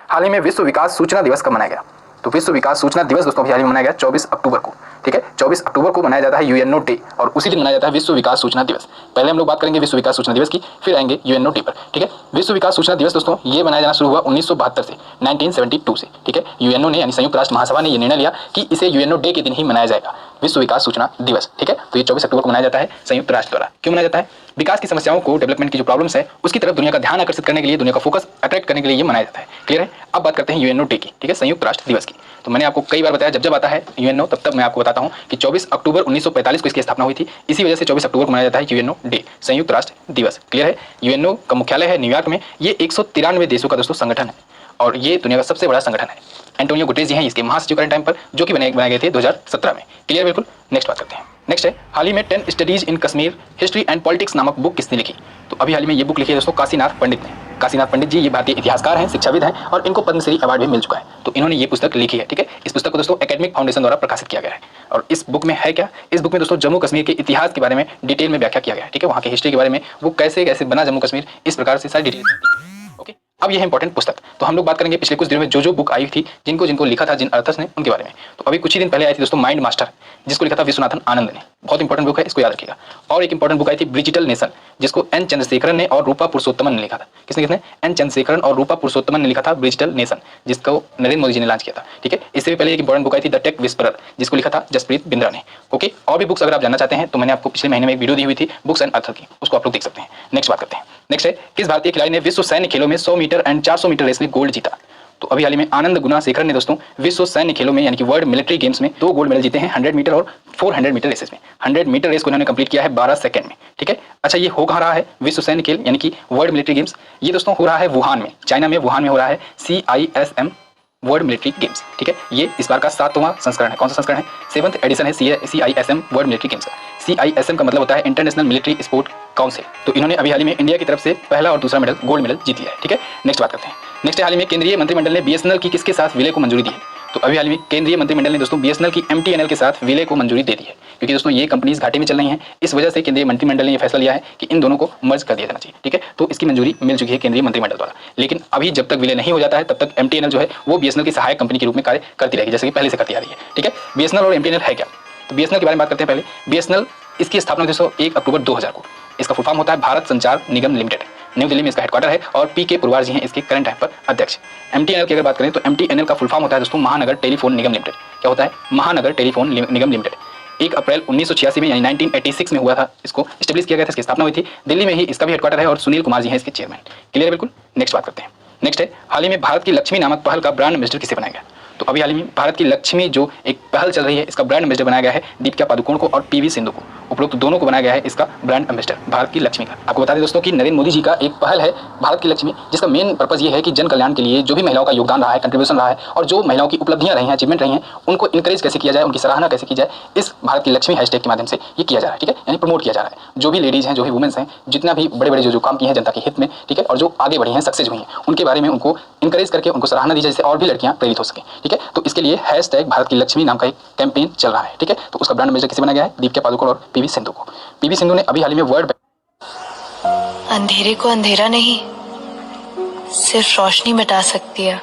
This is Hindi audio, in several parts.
हाल ही में विश्व विकास सूचना दिवस कब मनाया गया? तो विश्व विकास सूचना दिवस दोस्तों अभी हाल ही में मनाया गया 24 अक्टूबर को। ठीक है, 24 अक्टूबर को मनाया जाता है यूएनओ डे और उसी दिन मनाया जाता है विश्व विकास सूचना दिवस। पहले हम लोग बात करेंगे विश्व विकास सूचना दिवस की, फिर आएंगे यूएनओ डे पर। ठीक है, विश्व विकास सूचना दिवस दोस्तों ये मनाया जाना शुरू हुआ 1972 से, 1972 से। ठीक है, यूएनओ ने यानी संयुक्त राष्ट्र महासभा ने ये निर्णय लिया कि इसे यूएनओ डे के दिन ही मनाया जाएगा, विश्व विकास सूचना दिवस। ठीक है, तो ये 24 अक्टूबर को मनाया जाता है संयुक्त राष्ट्र द्वारा। क्यों मनाया जाता है? विकास की समस्याओं को, डेवलपमेंट की जो प्रॉब्लम्स है उसकी तरफ दुनिया का ध्यान आकर्षित करने के लिए, दुनिया का फोकस अट्रैक्ट करने के लिए ये मनाया जाता है। क्लियर है? अब बात करते हैं यूएनओ डे की। ठीक है, संयुक्त राष्ट्र दिवस की। तो मैंने आपको कई बार बताया जब जब आता है यूएनओ तब तब मैं आपको बताता हूं कि 24 अक्टूबर 1945 को इसकी स्थापना हुई थी। इसी वजह से 24 अक्टूबर को मनाया जाता है यूएनओ डे, संयुक्त राष्ट्र दिवस। क्लियर है? यूएनओ का मुख्यालय है न्यूयॉर्क में। ये 193 देशों का दोस्तों संगठन है और ये दुनिया का सबसे बड़ा संगठन है। एंटोनियो गुटेरेस जी हैं इसके महासचिव करंट टाइम पर, जो कि बनाए गए थे 2017 में। क्लियर? बिल्कुल। नेक्स्ट बात करते हैं। नेक्स्ट है हाल ही में 10 studies in Kashmir history and politics नामक बुक किसने लिखी? तो अभी हाल ही में ये बुक लिखी है दोस्तों काशीनाथ पंडित ने। काशीनाथ पंडित जी ये भारतीय इतिहासकार हैं, शिक्षाविद हैं और इनको पद्मश्री अवार्ड भी मिल चुका है। तो इन्होंने ये पुस्तक लिखी है। ठीक है, इस पुस्तक को दोस्तों एकेडमिक फाउंडेशन द्वारा प्रकाशित किया गया है। और इस बुक में है क्या? इस बुक में दोस्तों जम्मू कश्मीर के इतिहास के बारे में डिटेल में व्याख्या किया गया है। ठीक है, वहाँ के हिस्ट्री के बारे में, वो कैसे कैसे बना जम्मू कश्मीर, इस प्रकार से सारी डिटेल। ओके, अब ये है इंपॉर्टेंट पुस्तक। तो हम लोग बात करेंगे पिछले कुछ दिनों में जो बुक आई थी, जिनको लिखा था जिन अर्थर्स ने, उनके बारे में। तो अभी कुछ ही दिन पहले आई थी दोस्तों माइंड मास्टर, जिसको लिखा था विश्वनाथन आनंद ने। बहुत इंपॉर्टेंट बुक है, इसको याद रखिएगा। और एक इंपॉर्टेंट बुक आई थी डिजिटल नेशन, जिसको एन चंद्रशेखरन ने और रूपा पुरुषोत्तमन ने लिखा था। किसने? एन चंद्रशेखरन और रूपा पुरुषोत्तमन ने लिखा था डिजिटल नेशन, जिसको नरेंद्र मोदी जी ने लॉन्च किया था। ठीक है, इससे भी पहले एक इंपॉर्टेंट बुक आई थी द टेक विस्परर, जिसको लिखा था जसप्रीत बिंद्रा ने। ओके, और भी बुक्स अगर आप जानना चाहते हैं तो मैंने आपको पिछले महीने में एक वीडियो दी हुई थी बुक्स एंड अर्थर की, उसको आप लोग देख सकते हैं। नेक्स्ट बात करते हैं। नेक्स्ट है किस भारतीय खिलाड़ी ने विश्व सैन्य खेलों में 100 मीटर एंड 400 मीटर रेस में गोल्ड जीता? तो अभी हाल ही में आनंद गुना शेखर ने दोस्तों विश्व सैन्य खेलों में यानी कि वर्ल्ड मिलिट्री गेम्स में 2 गोल्ड मेडल जीते हैं, 100 मीटर और 400 मीटर रेसेस में। 100 मीटर रेस को इन्होंने कंप्लीट किया है 12 सेकंड में। ठीक है, अच्छा ये हो कहाँ रहा है विश्व सैन्य खेल यानी कि वर्ल्ड मिलिट्री गेम्स? ये दोस्तों हो रहा है वुहान में, चाइना में, वुहान में हो रहा है CISM वर्ल्ड मिलिट्री गेम्स। ठीक है, ये इस बार का 7वां संस्करण है। कौन सा संस्करण है? 7th एडिशन है CISM वर्ल्ड मिलिट्री गेम्स का। CISM का मतलब होता है इंटरनेशनल मिलिट्री स्पोर्ट काउंसिल। तो इन्होंने अभी हाल ही में इंडिया की तरफ से पहला और दूसरा मेडल, गोल्ड मेडल जीत लिया है। ठीक है, नेक्स्ट बात करते हैं। नेक्स्ट हाल ही में केंद्रीय मंत्रिमंडल ने BSNL की किसके साथ विलय को मंजूरी दी है? तो अभी हाल ही में केंद्रीय मंत्रिमंडल ने दोस्तों BSNL की MTNL के साथ विलय को मंजूरी दे दी है, क्योंकि दोस्तों ये कंपनीज घाटे में चल रही हैं। इस वजह से केंद्रीय मंत्रिमंडल ने ये फैसला लिया है कि इन दोनों को मर्ज कर दिया जाना चाहिए। ठीक है, तो इसकी मंजूरी मिल चुकी है केंद्रीय मंत्रिमंडल द्वारा। लेकिन अभी जब तक विलय नहीं हो जाता है तब तक MTNL जो है वो BSNL की सहायक कंपनी के रूप में कार्य करती रहेगी, जैसे कि पहले से करती आ रही है। ठीक है, BSNL और MTNL है क्या? तो BSNL के बारे में बात करते हैं पहले। BSNL इसकी स्थापना दोस्तों 1 अक्टूबर 2000 को। इसका फुल फॉर्म होता है भारत संचार निगम लिमिटेड। न्यू दिल्ली में इसका हेडक्वार्टर है और PK पुरवार जी हैं इसके करंट टाइम पर अध्यक्ष। MTNL की अगर बात करें तो MTNL का फुल फॉर्म होता है दोस्तों महानगर टेलीफोन निगम लिमिटेड। क्या होता है? महानगर टेलीफोन निगम लिमिटेड। 1 अप्रैल 1986 में यानी 1986 में हुआ था, इसको स्टेब्लिश किया गया था, इसकी स्थापना हुई थी। दिल्ली में ही इसका भी हेडक्वार्टर है और सुनील कुमार जी हैं इसके चेयरमैन। क्लियर है? बिल्कुल। नेक्स्ट बात करते हैं। नेक्स्ट है हाल ही में भारत की लक्ष्मी नामक पहल का ब्रांड एम्बेसडर किसे बनाया गया? तो अभी हाल ही में भारत की लक्ष्मी जो एक पहल चल रही है, इसका ब्रांड एम्बेसडर बनाया गया है दीपिका पादुकोण को और PV सिंधु को। उपरोक्त दोनों को बनाया गया है इसका ब्रांड एम्बेसडर भारत की लक्ष्मी का। आपको बता दें दोस्तों कि नरेंद्र मोदी जी का एक पहल है भारत की लक्ष्मी, जिसका मेन पर्पज ये है कि जन कल्याण के लिए जो भी महिलाओं का योगदान रहा है, कंट्रीब्यूशन रहा है और जो महिलाओं की उपलब्धियां रही हैं, अचीवमेंट रही हैं, उनको इंकरेज कैसे किया जाए, उनकी सराहना कैसे की जाए, इस भारत की लक्ष्मी हैशटैग के माध्यम से ये किया जा रहा है। ठीक है, यानी प्रमोट किया जा रहा है। जो भी लेडीज हैं, जो भी वुमेन्स हैं, जितना भी बड़े बड़े जो काम किए हैं जनता के हित में, ठीक है, और जो आगे बढ़ी हैं, सक्सेस हुई हैं, उनके बारे में उनको इंकरेज करके उनको सराहना दी जाए, जिससे और भी लड़कियां प्रेरित हो सके। ठीक है, तो इसके लिए हैशटैग भारत की लक्ष्मी नाम का एक कैंपेन चल रहा है। ठीक है, तो उसका ब्रांड एम्बेसडर किसे बनाया गया है? दीपिका पादुकोण और PV सिंधु को। PV सिंधु ने अभी हाल ही में वर्ल्ड अंधेरे को अंधेरा नहीं सिर्फ रोशनी मिटा सकती है।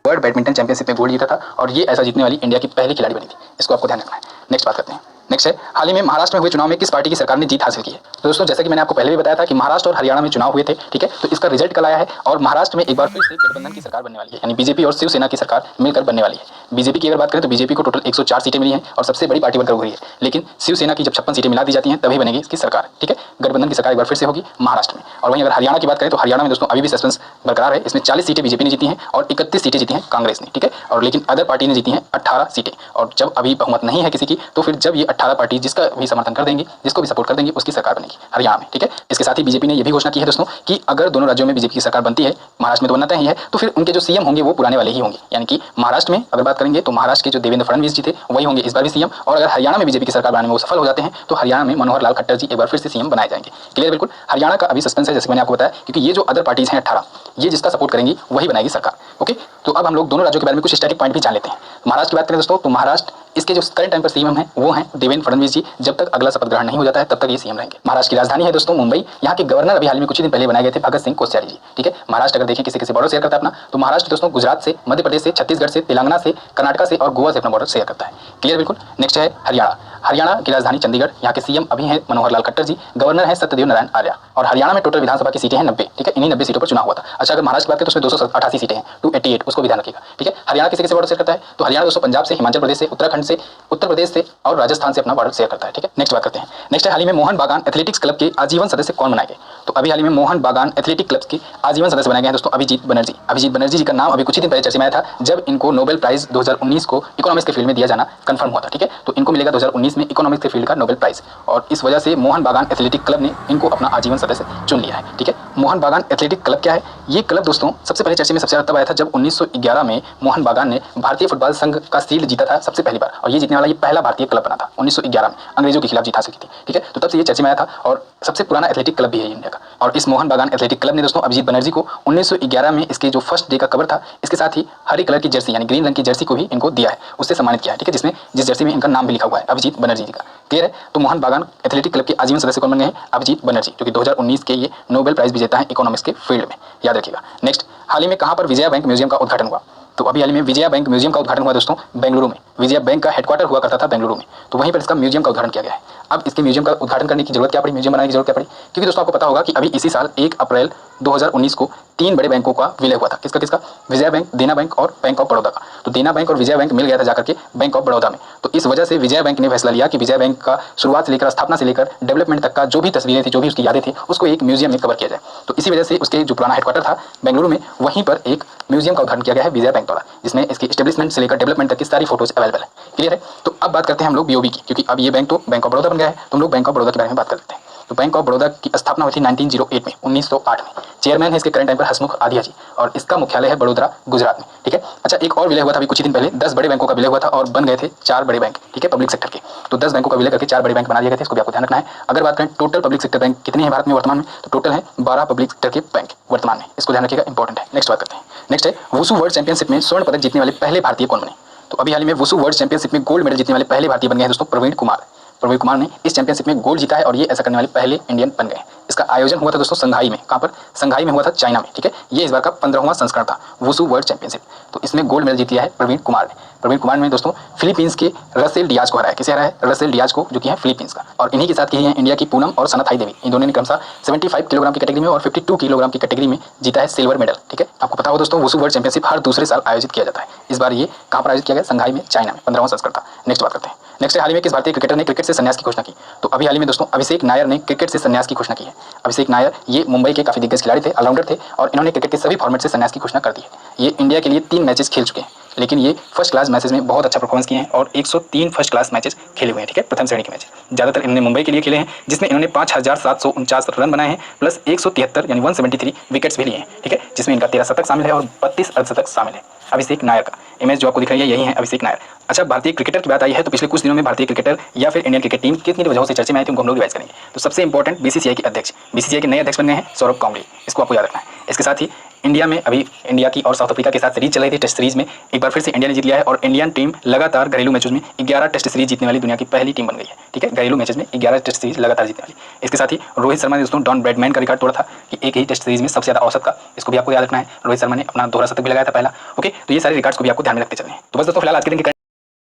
वर्ल्ड बैडमिंटन चैंपियनशिप में गोल्ड जीता था और ये ऐसा जीतने वाली इंडिया की पहली खिलाड़ी बनी थी। इसको आपको ध्यान रखना है। नेक्स्ट बात करते हैं। नेक्स्ट है हाल ही में महाराष्ट्र में हुए चुनाव में किस पार्टी की सरकार ने जीत हासिल की है? तो दोस्तों जैसे कि मैंने आपको पहले भी बताया था कि महाराष्ट्र और हरियाणा में चुनाव हुए थे। ठीक है, तो इसका रिजल्ट कल आया है और महाराष्ट्र में एक बार फिर से गठबंधन की सरकार बनने वाली है, यानी बीजेपी और शिवसेना की सरकार मिलकर बनने वाली है। बीजेपी की अगर बात करें तो बीजेपी को टोटल 104 सीटें मिली हैं और सबसे बड़ी पार्टी बनकर उभरी है। लेकिन शिवसेना की जब 56 सीटें मिला दी जाती हैं तभी बनेगी इसकी सरकार। ठीक है, गठबंधन की सरकार एक बार फिर से होगी महाराष्ट्र में। और वहीं अगर हरियाणा की बात करें तो हरियाणा में दोस्तों अभी भी सस्पेंस बरकरार है। इसमें 40 सीटें बीजेपी ने जीती हैं और 31 सीटें जीती हैं कांग्रेस ने। ठीक है, और लेकिन अदर पार्टी ने जीती हैं 18 सीटें। और जब अभी बहुमत नहीं है किसी की, तो फिर जब ये 18 पार्टी जिसका भी समर्थन कर देंगे, जिसको भी सपोर्ट कर देंगे, उसकी सरकार बनेगी हरियाणा में। ठीक है, इसके साथ ही बीजेपी ने यह भी घोषणा की है दोस्तों कि अगर दोनों राज्यों में बीजेपी की सरकार बनती है, महाराष्ट्र में तो बनना तय ही है, तो फिर उनके जो सीएम होंगे वो पुराने वाले ही होंगे। यानी कि महाराष्ट्र में अगर बात करेंगे तो महाराष्ट्र के जो देवेंद्र फडणवीस जी थे वही होंगे इस बार भी सीएम। और अगर हरियाणा में बीजेपी की सरकार बनाने में वो सफल हो जाते हैं तो हरियाणा में मनोहर लाल खट्टर जी एक बार फिर से सीएम बनाए जाएंगे। क्लियर? बिल्कुल। हरियाणा का अभी सस्पेंस है, जैसे मैंने आपको बताया, क्योंकि ये जो अदर पार्टीज हैं 18, ये जिसका सपोर्ट करेंगी वही बनाएगी सरकार। ओके, तो अब हम लोग दोनों राज्यों के बारे में कुछ स्टैटिक पॉइंट भी जान लेते हैं। महाराष्ट्र की बात करें दोस्तों तो महाराष्ट्र इसके जो करंट टाइम पर सीएम हैं वो हैं देवेंद्र फडणवीस जी। जब तक अगला शपथ ग्रहण नहीं हो जाता है तब तक ये सीएम रहेंगे। महाराष्ट्र की राजधानी है दोस्तों मुंबई। यहाँ के गवर्नर अभी हाल ही में कुछ ही दिन पहले बनाए गए थे भगत सिंह कोश्यारी जी। ठीक है, महाराष्ट्र अगर देखें किसी किसी बॉर्डर शेयर करता है अपना, तो महाराष्ट्र दोस्तों गुजरात से, मध्य प्रदेश से, छत्तीसगढ़ से, तेलंगाना से, कर्नाटका से और गोवा से अपना बॉर्डर शेयर करता है। क्लियर बिल्कुल। नेक्स्ट है हरियाणा। हरियाणा की राजधानी चंडीगढ़। यहाँ के सीएम अभी हैं मनोहर लाल खट्टर जी, गवर्नर है सत्यदेव नारायण आर्य। और हरियाणा में टोटल विधानसभा की सीटें हैं 90। ठीक है, इन्हीं 90 सीटों पर चुनाव हुआ था। अच्छा, अगर महाराष्ट्र की बात करें तो उसमें 288 सीटें हैं, 288, उसको भी ध्यान रखिएगा। ठीक है, हरियाणा किसी किसी बॉर्डर शेयर करता है, तो हरियाणा दोस्तों पंजाब से, हिमाचल प्रदेश से, उत्तराखंड से, उत्तर प्रदेश से और राजस्थान से अपना बॉर्डर शेयर करता है। ठीक है, नेक्स्ट बात करते हैं। नेक्स्ट है हाल ही में मोहन बागान एथलेटिक्स क्लब के आजीवन सदस्य कौन बनाए गए? तो अभी हाल ही में मोहन बागान एथलेटिक क्लब के आजीवन सदस्य बनाए गए हैं दोस्तों अभिजीत बनर्जी। अभिजीत बनर्जी जी का नाम अभी कुछ ही दिन पहले चर्चा में आया था जब इनको नोबेल प्राइज 2019 को इकोनॉमिक्स के फील्ड में दिया जाना कंफर्म हुआ था। ठीक है, तो इनको मिलेगा 2019 में इकोनॉमिक्स के फील्ड का नोबेल प्राइज, और इस वजह से मोहन बागान एथलेटिक क्लब ने इनको अपना आजीवन सदस्य चुन लिया है। ठीक है, मोहन बागान एथलेटिक क्लब क्या है? ये क्लब दोस्तों सबसे पहले चर्चा में सबसे ज्यादा तब आया था जब 1911 में मोहन बागान ने भारतीय फुटबॉल संघ का शील्ड जीता था सबसे पहली बार, और ये जीतने वाला ये पहला भारतीय क्लब बना था 1911 में, अंग्रेजों के खिलाफ जीत हासिल की थी। ठीक है, तो तब से ये चर्चा में आया था और सबसे पुराना एथलेटिक क्लब भी है इंडिया का। और इस मोहन बागान एथलेटिक क्लब ने दोस्तों अभिजीत बनर्जी को 1911 में इसके जो फर्स्ट डे का कवर था इसके साथ ही हरे कलर की जर्सी यानी ग्रीन रंग की जर्सी को भी इनको दिया है, उससे सम्मानित किया है। ठीक है, जिसमें जिस जर्सी में इनका नाम भी लिखा हुआ है अभिजीत बनर्जी जी का। क्लियर है, तो मोहन बागान एथलेटिक क्लब के आजीवन सदस्य कौन बन गए हैं? अभिजीत बनर्जी, जो कि 2019 के ये नोबेल प्राइज विजेता है इकोनॉमिक्स के फील्ड में, याद रखिएगा। नेक्स्ट, हाल ही में कहां पर विजया बैंक म्यूजियम का उद्घाटन हुआ? तो अभी हाल ही में विजया बैंक म्यूजियम का उद्घाटन हुआ दोस्तों बेंगलुरु में। विजया बैंक का हेडक्वार्टर हुआ करता था बेंगलुरु में, तो वहीं पर इसका म्यूजियम का उद्घाटन किया गया है। अब इसके म्यूजियम का उद्घाटन करने की जरूरत क्या पड़ी, म्यूजियम बनाने की जरूरत क्या पड़ी? क्योंकि दोस्तों आपको पता होगा कि अभी इसी साल 1 अप्रैल 2019 को 3 बड़े बैंकों का विलय हुआ था। किसका किसका? विजया बैंक, देना बैंक और बैंक ऑफ बड़ौदा का। तो देना बैंक और विजया बैंक मिल गया था जाकर के बैंक ऑफ बड़ौदा में। तो इस वजह से विजया बैंक ने फैसला लिया कि विजया बैंक का शुरुआत से लेकर, स्थापना से लेकर डेवलपमेंट तक का जो भी तस्वीरें थी, जो भी उसकी यादें थी, उसको एक म्यूजियम में कवर किया जाए। तो इसी वजह से उसके जो पुराना हेडक्वार्टर था बेंगलुरु में, वहीं पर एक म्यूजियम का उद्घाटन किया गया है विजया बैंक द्वारा, जिसमें इसकी एस्टेब्लिशमेंट से लेकर डेवलपमेंट तक की सारी फोटोज अवेलेबल है। क्लियर है, तो अब बात करते हैं हम लोग बीओबी की, क्योंकि अब ये बैंक तो बैंक ऑफ बड़ौदा बन गया है, तो हम लोग बैंक ऑफ बड़ौदा के बारे में बात कर लेते हैं। तो बैंक ऑफ बड़ौदा की स्थापना हुई थी 1908 में, 1908 में। चेयरमैन है इसके करंट टाइम पर हसमुख आधिया जी, और इसका मुख्यालय है बड़ोदरा, गुजरात में। ठीक है, अच्छा, एक और विलय हुआ था अभी कुछ ही दिन पहले, 10 बड़े बैंकों का विलय हुआ था और बन गए थे 4 बड़े बैंक। ठीक है, पब्लिक सेक्टर के। तो 10 बैंकों का विलय करके 4 बड़े बैंक बना दिए गए थे, इसको भी आपको ध्यान रखना है। अगर बात करें टोटल पब्लिक सेक्टर बैंक कितने हैं भारत में वर्तमान में, तो टोटल है 12 पब्लिक सेक्टर के बैंक वर्तमान में, इसको ध्यान रखिएगा, इंपॉर्टेंट है। नेक्स्ट बात करते हैं। नेक्स्ट है वुशु वर्ल्ड चैंपियनशिप में स्वर्ण पदक जीतने वाले पहले भारतीय कौन बने? तो अभी हाल ही में वुशु वर्ल्ड चैंपियनशिप में गोल्ड मेडल जीतने वाले पहले भारतीय बन गए हैं दोस्तों प्रवीण कुमार। प्रवीण कुमार ने इस चैंपियनशिप में गोल्ड जीता है और ये ऐसा करने वाले पहले इंडियन बन गए। इसका आयोजन हुआ था दोस्तों संघाई में। कहाँ पर? संघाई में हुआ था, चाइना में। ठीक है, ये इस बार का 15वां संस्करण था वुशु वर्ल्ड चैंपियनशिप। तो इसमें गोल्ड मेडल जीत लिया है प्रवीण कुमार ने। प्रवीण कुमार ने दोस्तों फिलीपींस के रसेल डियाज को हराया। किसे हराया है? रसेल डियाज को, जो कि है फिलीपींस का। और इन्हीं के साथ की है इंडिया की पूनम और सनाथाई देवी। इन दोनों ने क्रमशः 75 किलोग्राम की कैटेगरी में और 52 किलोग्राम की कैटेगरी में जीता है सिल्वर मेडल। ठीक है, आपको पता हो दोस्तों वुशु वर्ल्ड चैंपियनशिप हर दूसरे साल आयोजित किया जाता है। इस बार ये कहाँ पर आयोजित किया गया? संघाई में, चाइना में, 15वां संस्करण था। नेक्स्ट बात करते हैं। नेक्स्ट हाल ही में किस भारतीय क्रिकेटर ने क्रिकेट से संन्यास की घोषणा की? तो अभी हाल ही में दोस्तों अभिषेक नायर ने क्रिकेट से संन्यास की घोषणा की है। अभिषेक नायर ये मुंबई के काफी दिग्गज खिलाड़ी थे, ऑलराउंडर थे, और इन्होंने क्रिकेट के सभी फॉर्मेट से संन्यास की घोषणा कर दी है। ये इंडिया के लिए 3 मैचेस खेल चुके हैं, लेकिन ये फर्स्ट क्लास मैचेस में बहुत अच्छा परफॉर्मेंस किए हैं और 103 फर्स्ट क्लास मैचेस खेले हुए हैं। ठीक है, प्रथम श्रेणी के मैच ज़्यादातर इन्होंने मुंबई के लिए खेले हैं, जिसमें इन्होंने 5749 रन बनाए हैं, प्लस 173 यानी 173 विकेट्स भी लिए हैं। ठीक है, जिसमें इनका 13 शतक शामिल है और 32 अर्धशतक शामिल है। अभिषेक नायर का इमेज जो आपको दिख रही है यही है अभिषेक नायर। अच्छा, भारतीय क्रिकेटर की बात आई है तो पिछले कुछ दिनों में भारतीय क्रिकेटर या फिर इंडियन क्रिकेट टीम कितनी वजहों से चर्चे में आई थी उनको हम लोग रिवाइज करेंगे। तो सबसे इंपॉर्टेंट बीसीसीआई के अध्यक्ष, बीसीसीआई के नए अध्यक्ष बन गए हैं सौरभ कांबली, इसको आपको याद रखना है। इसके साथ ही इंडिया में अभी इंडिया की और साउथ अफ्रीका के साथ सीरीज चल रही थी, टेस्ट सीरीज में एक बार फिर से इंडिया ने जीत लिया है और इंडियन टीम लगातार घरेलू मैचों में 11 टेस्ट सीरीज जीतने वाली दुनिया की पहली टीम बन गई है। ठीक है, घरेलू मैचेस में 11 टेस्ट सीरीज लगातार जीतने वाली। इसके साथ ही रोहित शर्मा ने दोस्तों डॉन ब्रैडमैन का रिकॉर्ड तोड़ा था कि एक ही टेस्ट सीरीज में सबसे ज्यादा औसत का, इसको भी आपको याद रखना है। रोहित शर्मा ने अपना दोहरा शतक भी लगाया था पहला। ओके, तो ये सारे रिकॉर्ड्स को भी आपको ध्यान में रखते चलने हैं। तो बस दोस्तों फिलहाल आज के दिन की